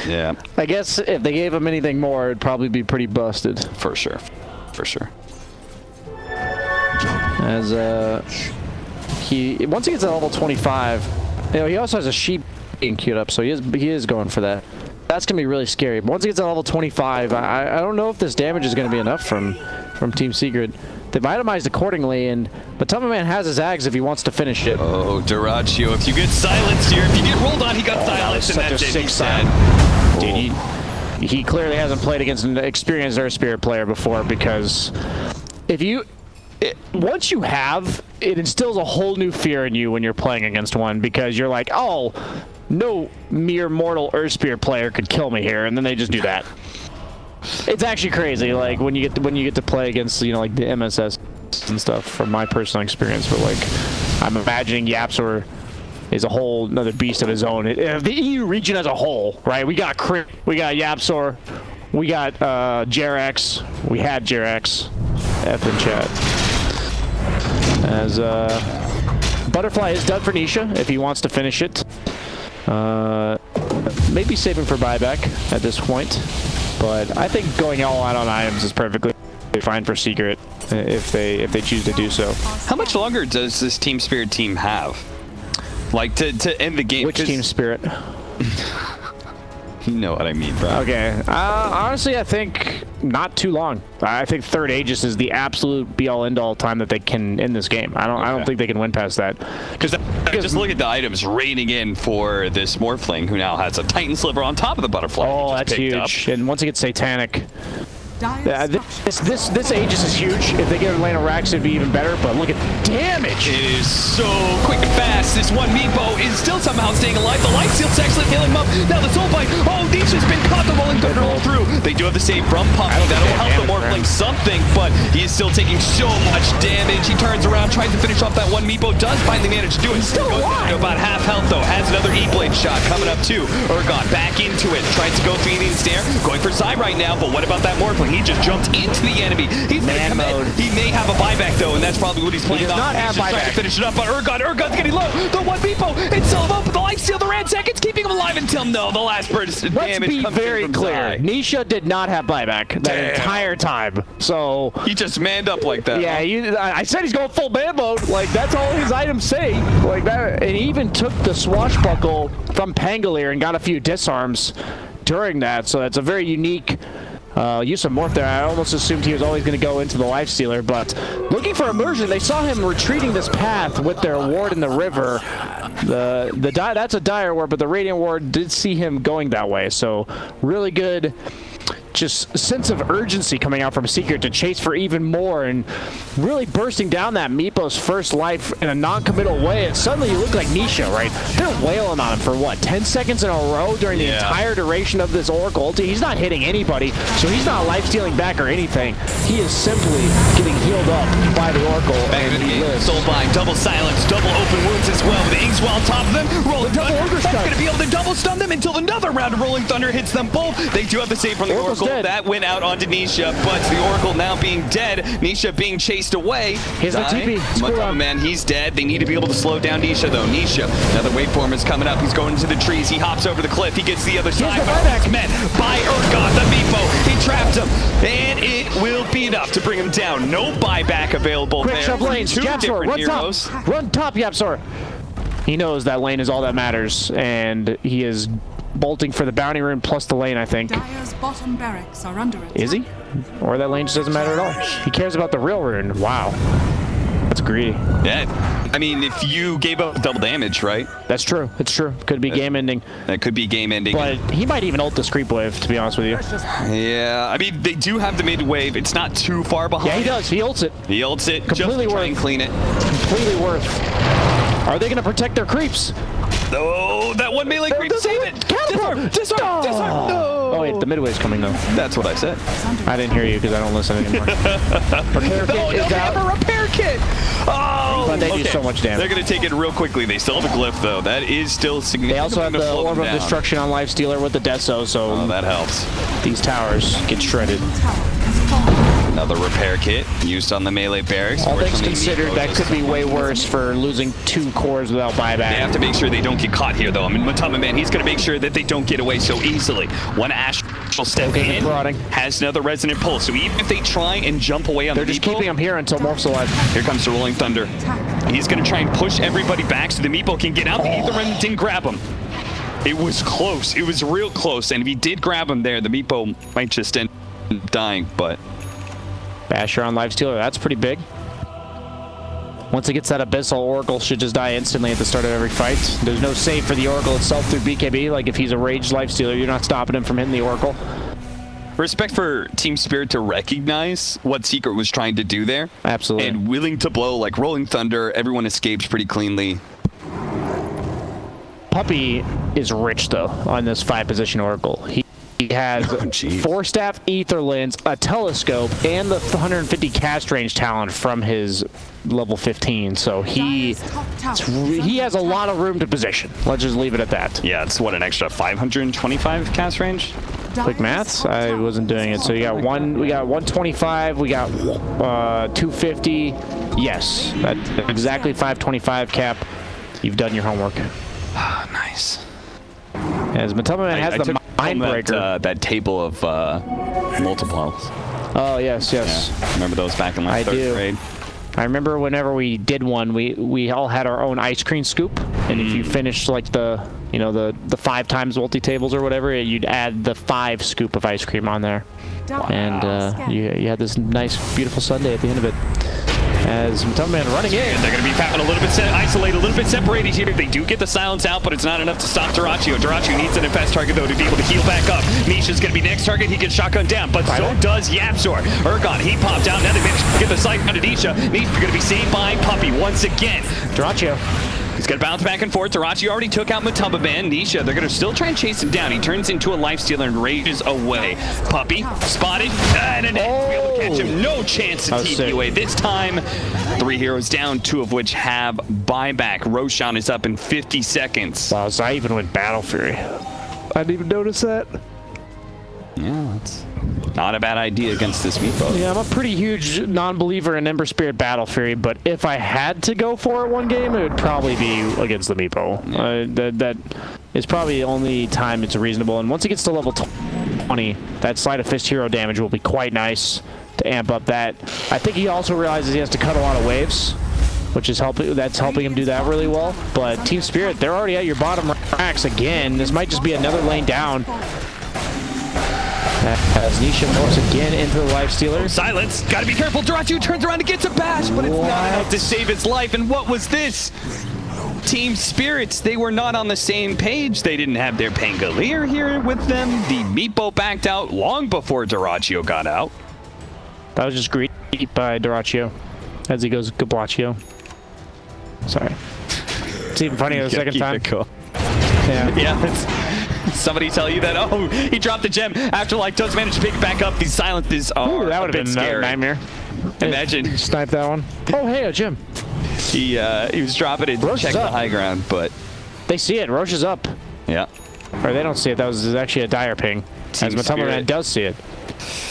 Yeah. I guess if they gave him anything more, it'd probably be pretty busted. For sure. For sure. As, once he gets to level 25, you know, he also has a sheep being queued up, so he is going for that. That's going to be really scary. But once he gets to level 25, I don't know if this damage is going to be enough from Team Secret. They've itemized accordingly, but Tubman Man has his Ags if he wants to finish it. Oh, Duraccio, if you get silenced here, if you get rolled on, he got silenced, and that's it, he's dead. Dude, he clearly hasn't played against an experienced Earth Spirit player before, because once you have, it instills a whole new fear in you when you're playing against one, because you're like, oh, no mere mortal Earth Spirit player could kill me here, and then they just do that. It's actually crazy, like when you get to play against, you know, like the MSS and stuff, from my personal experience. But like, I'm imagining Yapsor is a whole another beast of his own. The EU region as a whole, right? We got Crit, we got Yapsor, we got Jerex, we had Jerex. F in chat. As Butterfly is done for Nisha if he wants to finish it. Maybe saving for buyback at this point. But I think going all out on items is perfectly fine for Secret if they choose to do so. How much longer does this Team Spirit team have? Like to end the game? Which Team Spirit? You know what I mean, bro. Okay. Honestly, I think not too long. I think third Aegis is the absolute be-all, end-all time that they can end this game. I don't think they can win past that. Because just look at the items raining in for this Morphling, who now has a Titan Sliver on top of the Butterfly. Oh, that's huge. And once it gets Satanic... This Aegis is huge. If they get Elena Rax, it'd be even better, but look at damage! It is so quick and fast. This one Meepo is still somehow staying alive. The life steal's actually killing him up. Now the Soul Bite. Oh, Nisha's been caught. The Rolling Thunder roll through. They do have the save from Pumpy. That'll help the Morphling something, but he is still taking so much damage. He turns around, tries to finish off that one Meepo. Does finally manage to do it. Still alive. About half health, though. Has another E-Blade shot coming up, too. Urgon back into it. Tries to go for the Indian Snare. Going for Zai right now, but what about that Morphling? He just jumped into the enemy. He's man mode. He may have a buyback though, and that's probably what he's playing on. He's just trying to finish it up on Urgon. Urgon's getting low. The one Meepo, it's still up. The life steal, the ransack, it's keeping him alive until the last burst of damage. Let's be very clear. Nisha did not have buyback that entire time. So he just manned up like that. Yeah, I said he's going full man mode. Like that's all his items say. Like that, and he even took the swashbuckle from Pangolier and got a few disarms during that. So that's a very unique use of morph there. I almost assumed he was always going to go into the lifestealer, but looking for immersion, they saw him retreating this path with their ward in the river. That's a dire ward, but the Radiant ward did see him going that way. So really good. Just sense of urgency coming out from Secret to chase for even more and really bursting down that Meepo's first life in a non-committal way. And suddenly you look like Nisha, right? They're wailing on him for what, 10 seconds in a row during the entire duration of this Oracle ulti. He's not hitting anybody, so he's not life-stealing back or anything. He is simply getting healed up by the Oracle. And he lives. Soulbind, double silence, double open wounds as well. The Inkswell on top of them. Rolling Thunder. That's going to be able to double stun them until another round of Rolling Thunder hits them both. They do have the save from the Oracle. Dead. That went out onto Nisha, but the Oracle now being dead. Nisha being chased away. Here's the TP. Man, he's dead. They need to be able to slow down Nisha, though. Nisha, another waveform is coming up. He's going into the trees. He hops over the cliff. He gets the other side. But he's met by Urgot, the Meepo. He trapped him, and it will be enough to bring him down. No buyback available Quick there. shove lanes. Two Yapzor, different run heroes. top. Run top, Yapzor. He knows that lane is all that matters, and he is bolting for the bounty rune plus the lane, I think. Dire's bottom barracks are under attack. Is he? Or that lane just doesn't matter at all. He cares about the real rune. Wow. That's greedy. Yeah, I mean, if you gave up double damage, right? That's true. It's true. Could be game ending. That could be game ending. But he might even ult this creep wave, to be honest with you. Yeah, I mean, they do have the mid wave. It's not too far behind. Yeah, he does. He ults it. He ults it. Completely just to try worth. and clean it. Completely worth. Are they going to protect their creeps? Oh, that one melee creep. Save it. Disarm. Disarm. Disarm. No. Oh, wait. The mid wave's coming, though. That's what I said. I didn't hear you because I don't listen anymore. Repair kit is out. Have a repair kit. Oh, But they do so much damage. They're going to take it real quickly. They still have a glyph, though. That is still significant. They also have the Orb of Destruction on Lifestealer with the Deso, so Oh, that helps. these towers get shredded. Another repair kit used on the melee barracks. All things Fortunately, considered, Meepo that just- could be way worse for losing 2 cores without buyback. They have to make sure they don't get caught here, though. I mean, Matama, man, he's going to make sure that they don't get away so easily. One Astral step in, has another Resonant Pulse. So even if they try and jump away on They're the just Meepo, keeping him here until Morph's alive. here comes the Rolling Thunder. He's going to try and push everybody back so the Meepo can get out. The Aether Remnant didn't grab him. It was close. It was real close. And if he did grab him there, the Meepo might just end up dying, but... Basher on Lifestealer, that's pretty big. Once it gets that Abyssal, Oracle should just die instantly at the start of every fight. There's no save for the Oracle itself through BKB. Like, if he's a raged Lifestealer, you're not stopping him from hitting the Oracle. Respect for Team Spirit to recognize what Secret was trying to do there. Absolutely. And willing to blow, like Rolling Thunder. Everyone escapes pretty cleanly. Puppy is rich, though, on this 5-position Oracle. He has 4-staff Aether Lens, a telescope, and the 150 cast range talent from his level 15. So he has a lot of room to position. Let's just leave it at that. Yeah, it's what, an extra 525 cast range? Quick maths? I wasn't doing it. So you got we got 125, we got 250. Yes, that's exactly 525 cap. You've done your homework. Ah, nice. As Matama Man has the Mindbreaker. That table of multiples. Oh, yes. Yeah, remember those back in like third grade? I remember whenever we did one, we all had our own ice cream scoop, and if you finished like the 5 times multi-tables or whatever, you'd add the 5 scoop of ice cream on there. And you had this nice, beautiful sundae at the end of it. As Matama Man running in. They're going to be found a little bit isolated, a little bit separated here. They do get the silence out, but it's not enough to stop Duraccio. Duraccio needs an infest target, though, to be able to heal back up. Nisha's going to be next target. He gets shotgun down, but so does Yapzor. Urgot, he popped out. Now they managed to get the sight onto Nisha. Nisha's going to be saved by Puppy once again. Duraccio. He's going to bounce back and forth. Duraccio already took out Matamba Man. Nisha, they're going to still try and chase him down. He turns into a Lifestealer and rages away. Puppy, spotted, and an to be able to catch him. No chance to TP away. This time, 3 heroes down, 2 of which have buyback. Roshan is up in 50 seconds. Wow, so I even went Battle Fury. I didn't even notice that. Yeah, that's not a bad idea against this Meepo. Yeah, I'm a pretty huge non-believer in Ember Spirit Battle Fury, but if I had to go for it one game, it would probably be against the Meepo. Yeah. That is probably the only time it's reasonable. And once it gets to level 20, that Sleight of Fist hero damage will be quite nice to amp up that. I think he also realizes he has to cut a lot of waves, which is helping him do that really well. But Team Spirit, they're already at your bottom racks again. This might just be another lane down. As Nisha morphs again into the Lifestealer. Silence. Gotta be careful. Duraccio turns around and gets a bash, but it's not enough to save his life. And what was this? Team Spirits, they were not on the same page. They didn't have their Pangolier here with them. The Meepo backed out long before Dyrachyo got out. That was just greedy by Dyrachyo as he goes Gablachio. Sorry. It's even funnier the second time. Cool. Yeah. Somebody tell you that, oh, he dropped the gem after like does manage to pick it back up. These silences are that would have been scary. a nightmare. Imagine. Snipe that one. Oh, hey, a gem. He was dropping it to Roche check is the up. high ground, but They see it. Roche is up. yeah. Or they don't see it. That was actually a dire ping. As Matama Man does see it.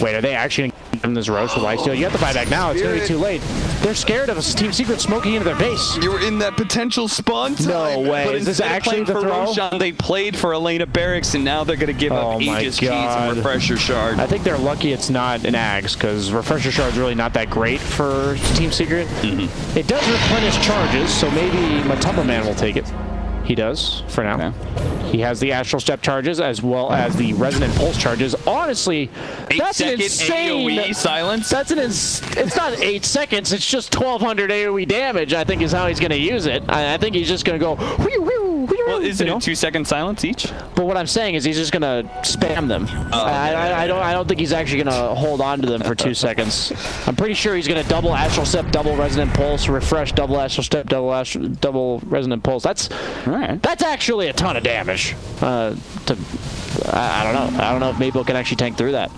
Wait, are they actually going to give him this Roche with lifesteal? You have to buy back now. It's going to be too late. They're scared of Team Secret smoking into their base. You were in that potential spawn time. No way. But Is this instead of actually playing the for throw? Roshan, they played for Elena Barracks, and now they're going to give up my Aegis keys God. and Refresher Shard. I think they're lucky it's not an Ags, because Refresher Shard's really not that great for Team Secret. It does replenish charges, so maybe Matamba Man will take it. He does, for now. Okay. He has the Astral Step charges, as well as the Resonant Pulse charges. Honestly, that's an 8-second insane... AoE silence. That's it's not 8 seconds, it's just 1200 AoE damage, I think is how he's going to use it. I think he's just going to go... Well, isn't it 2-second silence each? But what I'm saying is he's just going to spam them. I don't think he's actually going to hold on to them for 2 seconds. I'm pretty sure he's going to double Astral Step, double Resonant Pulse, refresh, double Astral Step, double Resonant Pulse. That's actually a ton of damage. I don't know. I don't know if Maple can actually tank through that.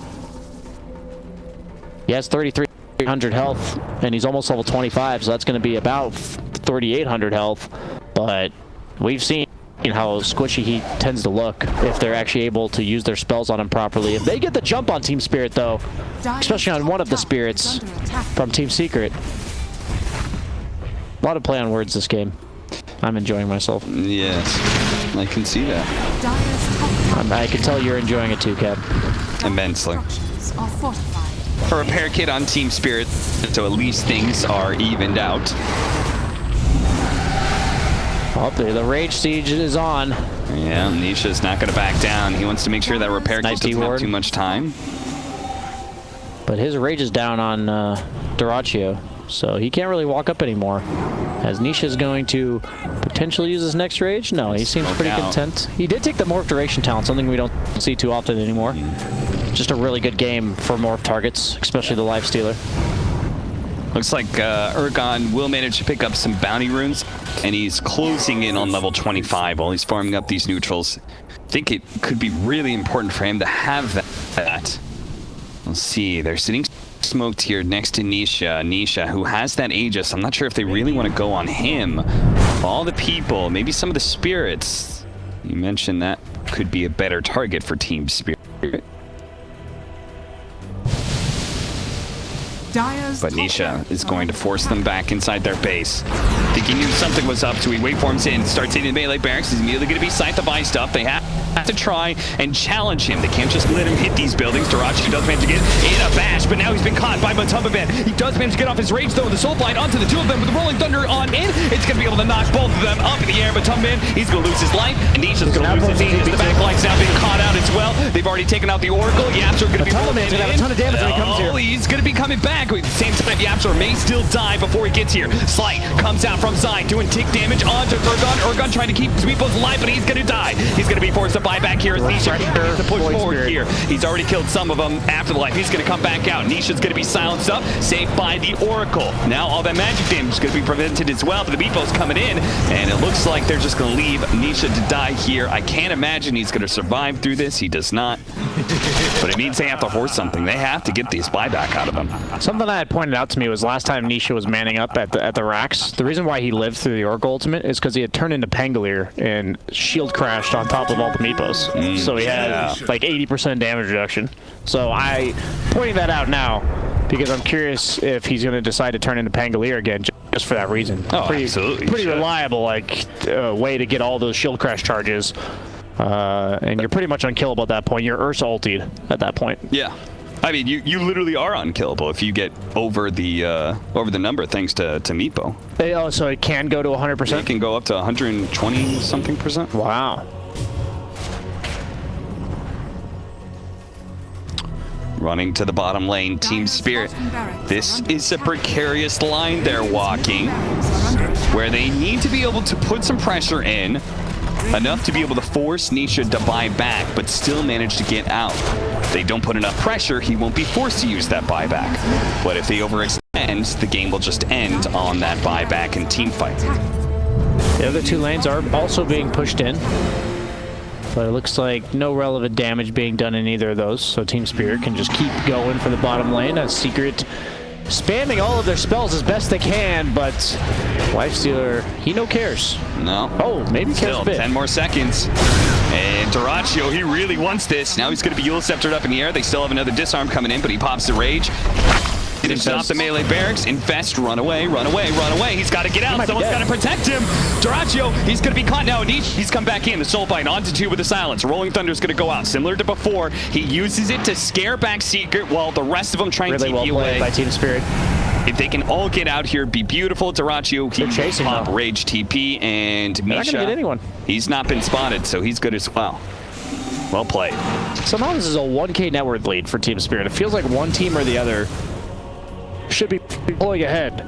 He has 3,300 health, and he's almost level 25, so that's going to be about 3,800 health. But we've seen how squishy he tends to look if they're actually able to use their spells on him properly. If they get the jump on Team Spirit, though, especially on one of the spirits from Team Secret. A lot of play on words this game. I'm enjoying myself. Yes, I can see that. I can tell you're enjoying it too, Cap. Immensely. A repair kit on Team Spirit, so at least things are evened out. Oh, the Rage Siege is on. Yeah, Nisha's not going to back down. He wants to make sure that repair kit doesn't have too much time. But his Rage is down on Dyrachyo, so he can't really walk up anymore. As Nisha's going to potentially use his next Rage? No, he seems pretty content. He did take the Morph Duration talent, something we don't see too often anymore. Just a really good game for Morph targets, especially the Lifestealer. Looks like Urgon will manage to pick up some bounty runes, and he's closing in on level 25 while he's farming up these neutrals. I think it could be really important for him to have that. Let's see, they're sitting smoked here next to Nisha, who has that Aegis. I'm not sure if they really want to go on him. All the people, maybe some of the spirits. You mentioned that could be a better target for Team Spirit. But Nisha is going to force them back inside their base. I think he knew something was up, so he waveforms in, starts hitting melee barracks. He's immediately going to be sight to buy stuff. They have to try and challenge him. They can't just let him hit these buildings. Dyrachyo does manage to get in a bash, but now he's been caught by Matamba Man. He does manage to get off his rage, though, with the Soul Blight onto the two of them with the Rolling Thunder on in. It's going to be able to knock both of them up in the air. Matamba Man, he's going to lose his life, and Nisha's going to lose his Aegis. The backlight's now being caught out as well. They've already taken out the Oracle. Yapster going to be rolling in. Have a ton of damage when he comes here. He's going to be coming back. At the same time, Yapster may still die before he gets here. Slight comes out from side, doing tick damage onto Urgon. Urgon trying to keep Sweepos alive, but he's going to die. He's going to be forced to buy back here as Nisha continues to push forward here. He's already killed some of them. Afterlife, he's going to come back out. Nisha's going to be silenced up, saved by the Oracle. Now all that magic damage is going to be prevented as well, but the Meepos coming in, and it looks like they're just going to leave Nisha to die here. I can't imagine he's going to survive through this. He does not. But it means they have to horse something. They have to get these buyback out of him. Something I had pointed out to me was last time Nisha was manning up at the racks, the reason why he lived through the Oracle ultimate is because he had turned into Pangolier and shield crashed on top of all the Meepos. So he had like 80% damage reduction. So I pointing that out now because I'm curious if he's going to decide to turn into Pangolier again just for that reason. Oh, absolutely. Pretty reliable way to get all those shield crash charges. And you're pretty much unkillable at that point. You're Ursa ultied at that point. Yeah. I mean, you literally are unkillable if you get over the number thanks to Meepo. Oh, so it can go to 100%? It can go up to 120-something%. Wow. Running to the bottom lane, Team Spirit. This is a precarious line they're walking. where they need to be able to put some pressure in, enough to be able to force Nisha to buy back, but still manage to get out. If they don't put enough pressure, he won't be forced to use that buyback. But if they overextend, the game will just end on that buyback and team fight. The other 2 lanes are also being pushed in, but it looks like no relevant damage being done in either of those, so Team Spirit can just keep going for the bottom lane. A Secret spamming all of their spells as best they can, but Lifestealer, he no cares. No. Oh, maybe cares Still, a bit. 10 more seconds. And Duraccio, he really wants this. Now he's going to be Yule Sceptered up in the air. They still have another disarm coming in, but he pops the rage. He stop the melee barracks. Infest, run away, run away, run away. He's got to get out. Someone's got to protect him. Duraccio, he's going to be caught now. He's come back in. The Soulbite onto 2 with the silence. Rolling Thunder's going to go out. Similar to before, he uses it to scare back Secret while the rest of them try and really TP well played away. by Team Spirit. If they can all get out here, it'd be beautiful. Duraccio, he chasing pop though. Rage TP, and They're not gonna get anyone. He's not been spotted, so he's good as well. Well played. Somehow this is a 1K net worth lead for Team Spirit. It feels like one team or the other should be pulling ahead.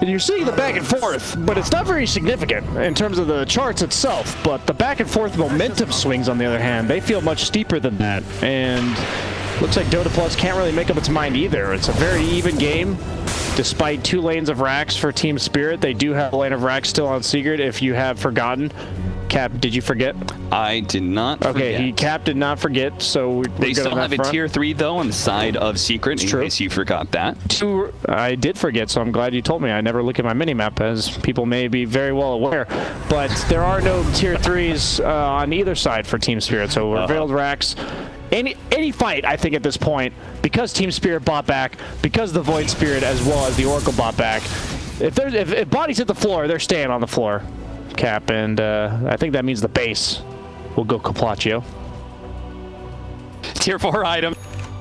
And you're seeing the back and forth, but it's not very significant in terms of the charts itself. But the back and forth momentum swings, on the other hand, they feel much steeper than that. And looks like Dota Plus can't really make up its mind either. It's a very even game. Despite 2 lanes of racks for Team Spirit, they do have a lane of racks still on Secret, if you have forgotten. Cap, did you forget? I did not forget. Cap did not forget, so we're They good still on that have a front. tier 3, though, on the side of Secret, in case you forgot that. I did forget, so I'm glad you told me. I never look at my minimap, as people may be very well aware. But there are no tier 3s on either side for Team Spirit, so we're Veiled Racks. Any fight, I think, at this point, because Team Spirit bought back, because the Void Spirit as well as the Oracle bought back, if bodies hit the floor, they're staying on the floor, Cap, and I think that means the base will go Caplaccio. Tier 4 item.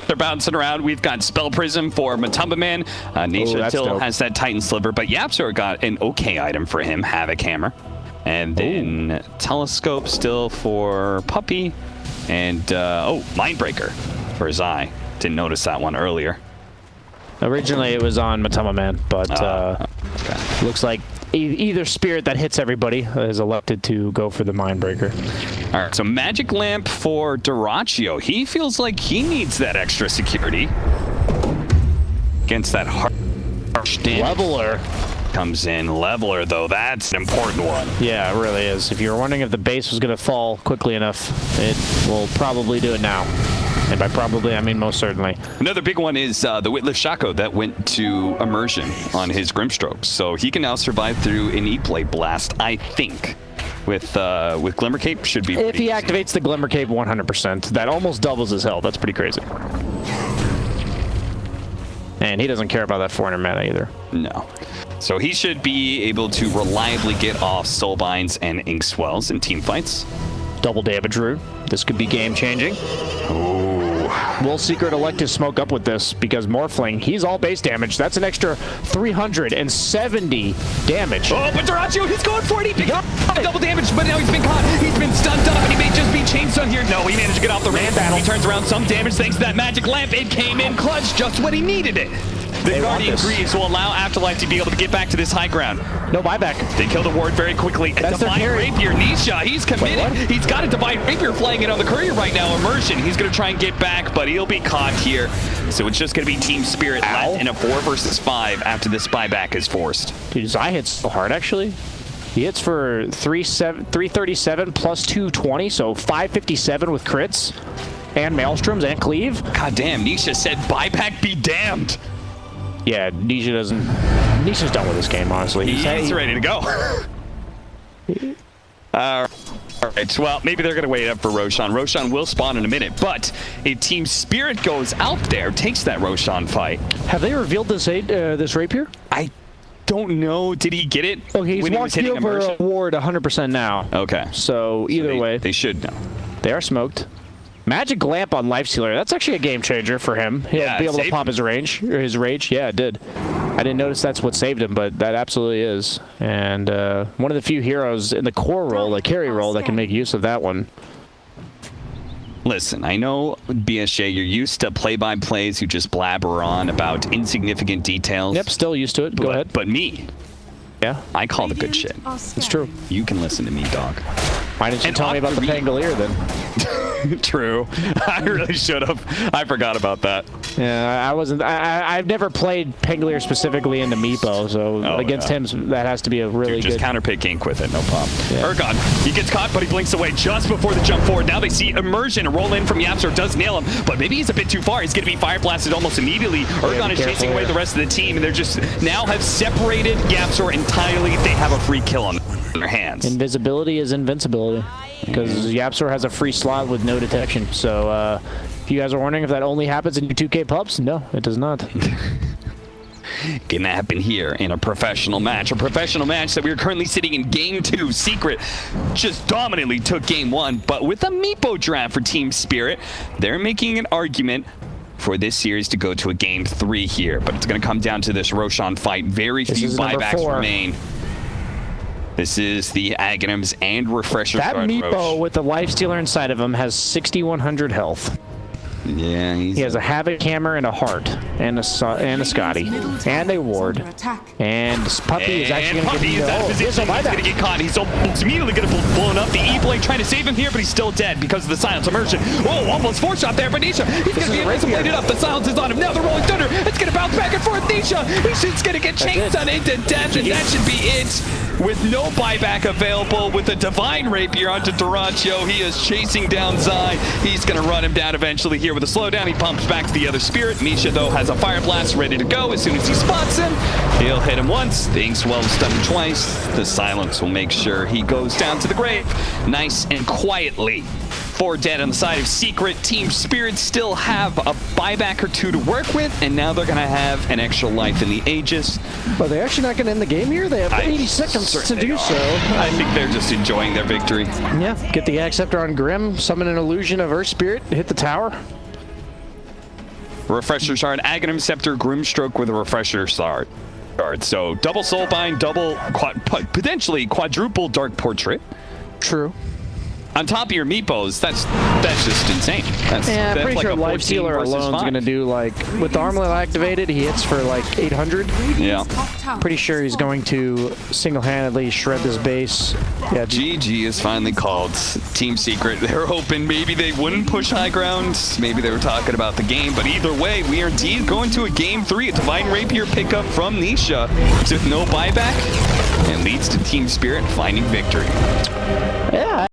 They're bouncing around. We've got Spell Prism for Matumba Man. Nisha still has that Titan Sliver, but Yapzor got an okay item for him, Havoc Hammer. And then Telescope still for Puppy. And, Mindbreaker for Zai. Didn't notice that one earlier. Originally, it was on Matumba Man, but looks like either spirit that hits everybody is elected to go for the Mindbreaker. All right, so Magic Lamp for Duraccio. He feels like he needs that extra security against that harsh damage. Leveler. Comes in. Leveler, though, that's an important one. Yeah, it really is. If you were wondering if the base was going to fall quickly enough, it will probably do it now. And by probably, I mean most certainly. Another big one is the Witless Shaco that went to Immersion on his Grimstrokes. So he can now survive through an E-Play Blast, I think. With Glimmer Cape, should be If he easy. activates the Glimmer Cape 100%, that almost doubles his health. That's pretty crazy. And he doesn't care about that 400 mana either. No. So he should be able to reliably get off Soulbinds and Ink Swells in team fights. Double damage root. This could be game-changing. Ooh. Will Secret elect to smoke up with this because Morphling, he's all base damage. That's an extra 370 damage. Oh, but Duraccio, he's going for it. He got double damage, but now he's been caught. He's been stunned up, and he may just be chainstone here. No, he managed to get off the ramp. He turns around some damage thanks to that Magic Lamp. It came in clutch just when he needed it. The Guardian Greaves will allow Afterlife to be able to get back to this high ground. No buyback. They kill the ward very quickly. That's their Divine carry. Rapier, Nisha, he's committed. He's got a Divine Rapier flying in on the courier right now. Immersion, he's going to try and get back, but he'll be caught here. So it's just going to be Team Spirit left in a 4 versus 5 after this buyback is forced. Dude, Zai hits so hard, actually. He hits for 337 plus 220, so 557 with crits. And Maelstroms and Cleave. God damn, Nisha said buyback be damned. Yeah, Nisha's done with this game, honestly. He's ready to go. All right, well, maybe they're going to wait up for Roshan. Roshan will spawn in a minute, but if Team Spirit goes out there, takes that Roshan fight. Have they revealed this rapier? I don't know. Did he get it? Okay, he's when he was walking hitting over Immersion? a ward 100% now. Okay. So either way, They should know. they are smoked. Magic Lamp on Lifestealer. That's actually a game changer for him. He'll be able to pop his rage. Yeah, it did. I didn't notice that's what saved him, but that absolutely is. And one of the few heroes in the core role, the carry role, that can make use of that one. Listen, I know, BSJ, you're used to play-by-plays who just blabber on about insignificant details. Yep, still used to it. Go ahead. But me, Yeah, I call the good shit. it's true. You can listen to me, dog. Why didn't you And tell me about the Pangolier then? True. I really should have. I forgot about that. Yeah, I wasn't. I've never played Pangolier specifically into Meepo, so against him, that has to be a really Dude, just good. counterpick ink with it, no problem. Yeah. Ergon, he gets caught, but he blinks away just before the jump forward. Now they see Immersion roll in from Yapster, does nail him, but maybe he's a bit too far. He's going to be fire blasted almost immediately. Ergon is chasing away the rest of the team, and they're just now have separated Yapster entirely. They have a free kill on their hands. Invisibility is invincibility, because Yapster has a free slot with no detection. So if you guys are wondering if that only happens in your 2K pups, no, it does not. Gonna happen here in a professional match that we are currently sitting in game 2. Secret just dominantly took game 1, but with a Meepo draft for Team Spirit, they're making an argument for this series to go to a game 3 here, but it's gonna come down to this Roshan fight. Very few buybacks remain. This is the Aghanims and Refresher. That Meepo with the Lifestealer inside of him has 6,100 health. Yeah, he has a Havoc Hammer and a Heart, and a Scotty, and a Ward. And Puppy is actually going to get out of position. He's going to get caught. He's immediately going to be blown up. The E-Blade trying to save him here, but he's still dead because of the Silence Immersion. Oh, almost 4-shot there, but Nisha, he's going to be invincible up. The Silence is on him. Now the Rolling Thunder. It's going to bounce back and forth. Nisha's going to get chased on into death, and that should be it. With no buyback available, with a Divine Rapier onto Durantio, he is chasing down Zai. He's going to run him down eventually here with a slowdown. He pumps back to the other Spirit. Misha, though, has a Fire Blast ready to go. As soon as he spots him, he'll hit him once. The Inkswell stun him twice. The Silence will make sure he goes down to the grave nice and quietly. 4 dead on the side of Secret. Team Spirit still have a buyback or 2 to work with, and now they're going to have an extra life in the Aegis. But they're actually not going to end the game here. They have 80 seconds to do so. I think they're just enjoying their victory. Yeah, get the Acceptor on Grim, summon an illusion of Earth Spirit, hit the tower. Refresher Shard, Aghanim Scepter, Grimstroke with a Refresher Shard. So double Soulbind, double, potentially quadruple Dark Portrait. True. On top of your Meepos, that's just insane. That's pretty like sure a Lifestealer alone is going to do, like, with the Armlet activated, he hits for like 800. Yeah. Pretty sure he's going to single-handedly shred this base. Yeah. GG is finally called. Team Secret, they were hoping maybe they wouldn't push high ground. Maybe they were talking about the game, but either way, we are indeed going to a game 3. A Divine Rapier pickup from Nisha with no buyback, and leads to Team Spirit finding victory. Yeah.